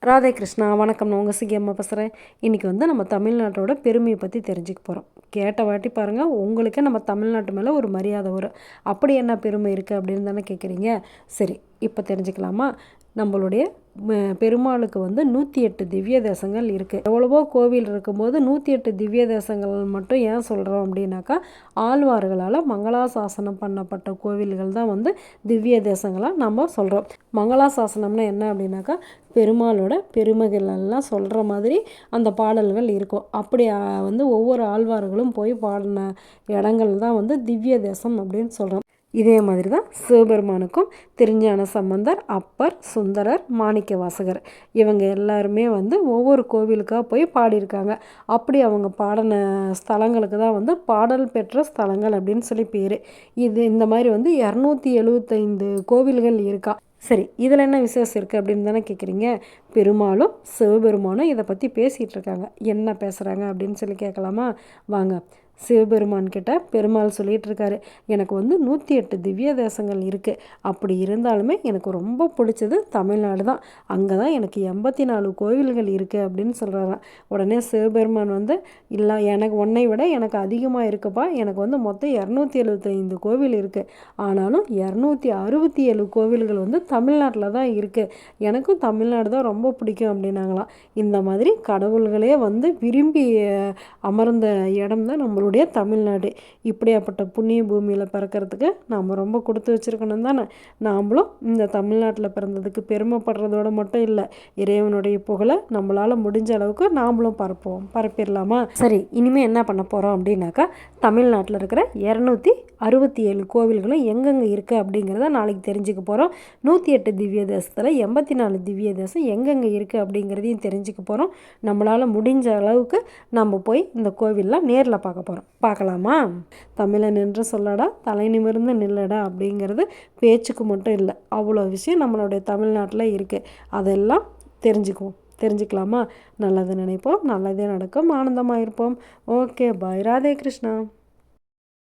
ராதே கிருஷ்ணா, வணக்கம். நான் உங்கள் சிகியம்மா பேசுகிறேன். இன்றைக்கி நம்ம தமிழ்நாட்டோட பெருமையை பற்றி தெரிஞ்சுக்க போகிறோம். கேட்ட வாட்டி பாருங்கள், உங்களுக்கே நம்ம தமிழ்நாட்டு மேலே ஒரு மரியாதை வரும். அப்படி என்ன பெருமை இருக்குது அப்படின்னு தானே கேட்குறீங்க. சரி, இப்போ தெரிஞ்சுக்கலாமா? நம்மளுடைய பெருமாளுக்கு 108 திவ்ய தேசங்கள் இருக்குது. எவ்வளவோ கோவில் இருக்கும்போது 108 திவ்ய தேசங்கள் மட்டும் ஏன் சொல்கிறோம் அப்படின்னாக்கா, ஆழ்வார்களால் மங்களாசாசனம் பண்ணப்பட்ட கோவில்கள் தான் திவ்ய தேசங்களாக நம்ம சொல்கிறோம். மங்களாசாசனம்னா என்ன அப்படின்னாக்கா, பெருமாளோட பெருமைகள் எல்லாம் சொல்கிற மாதிரி அந்த பாடல்கள் இருக்கும். அப்படி ஒவ்வொரு ஆழ்வார்களும் போய் பாடின இடங்கள் தான் திவ்ய தேசம் அப்படின்னு சொல்கிறோம். இதே மாதிரி தான் சிவபெருமானுக்கும் திருஞான சம்பந்தர், அப்பர், சுந்தரர், மாணிக்க வாசகர் இவங்க எல்லாருமே ஒவ்வொரு கோவிலுக்காக போய் பாடியிருக்காங்க. அப்படி அவங்க பாடின ஸ்தலங்களுக்கு தான் பாடல் பெற்ற ஸ்தலங்கள் அப்படின்னு சொல்லி பேர். இந்த மாதிரி 275 கோவில்கள் இருக்கா. சரி, இதில் என்ன விசேஷம் இருக்குது அப்படின்னு தானே கேட்குறீங்க. பெருமாளும் சிவபெருமானும் இதை பற்றி பேசிகிட்டு இருக்காங்க. என்ன பேசுகிறாங்க அப்படின்னு சொல்லி கேட்கலாமா? வாங்க. சிவபெருமான் கிட்ட பெருமாள் சொல்லிகிட்டு இருக்காரு, எனக்கு 108 திவ்ய தேசங்கள் இருக்குது. அப்படி இருந்தாலுமே எனக்கு ரொம்ப பிடிச்சது தமிழ்நாடு தான். அங்கே தான் எனக்கு 84 கோவில்கள் இருக்குது அப்படின்னு சொல்கிறாராம். உடனே சிவபெருமான் இல்லை, எனக்கு உன்னை விட எனக்கு அதிகமாக இருக்குப்பா. எனக்கு மொத்தம் 275 கோவில் இருக்குது. ஆனாலும் 267 கோவில்கள் தமிழ்நாட்டில் தான் இருக்குது. எனக்கும் தமிழ்நாடு தான் ரொம்ப பிடிக்கும் அப்படின்னாங்களாம். இந்த மாதிரி கடவுள்களே விரும்பி அமர்ந்த இடம் தான் நம்மளுடைய தமிழ்நாடு. இப்படியாப்பட்ட புண்ணிய பூமியில் பிறக்கிறதுக்கு நாம் ரொம்ப கொடுத்து வச்சுருக்கணும் தானே. நாமளும் இந்த தமிழ்நாட்டில் பிறந்ததுக்கு பெருமைப்படுறதோடு மட்டும் இல்லை, இறைவனுடைய புகழை நம்மளால் முடிஞ்ச அளவுக்கு நாமளும் பரப்பிடலாமா? சரி, இனிமேல் என்ன பண்ண போகிறோம் அப்படின்னாக்கா, தமிழ்நாட்டில் இருக்கிற 267 கோவில்களும் எங்கெங்கே இருக்குது அப்படிங்கிறத நாளைக்கு தெரிஞ்சுக்க போகிறோம். 108 திவ்ய தேசத்தில் 84 திவ்ய தேசம் எங்கெங்கே இருக்குது அப்படிங்கிறதையும் தெரிஞ்சுக்க போகிறோம். நம்மளால் முடிஞ்ச அளவுக்கு நம்ம போய் இந்த கோவில்லாம் நேரில் பார்க்கலாமா? தமிழன் என்று சொல்லடா, தலை நிமிர்ந்து நில்லடா அப்படிங்கிறது பேச்சுக்கு மட்டும் இல்லை, அவ்வளோ விஷயம் நம்மளுடைய தமிழ்நாட்டில் இருக்குது. அதெல்லாம் தெரிஞ்சுக்கலாமா? நல்லது நினைப்போம், நல்லதே நடக்கும், ஆனந்தமாக இருப்போம். ஓகே, பாய். ராதே கிருஷ்ணா.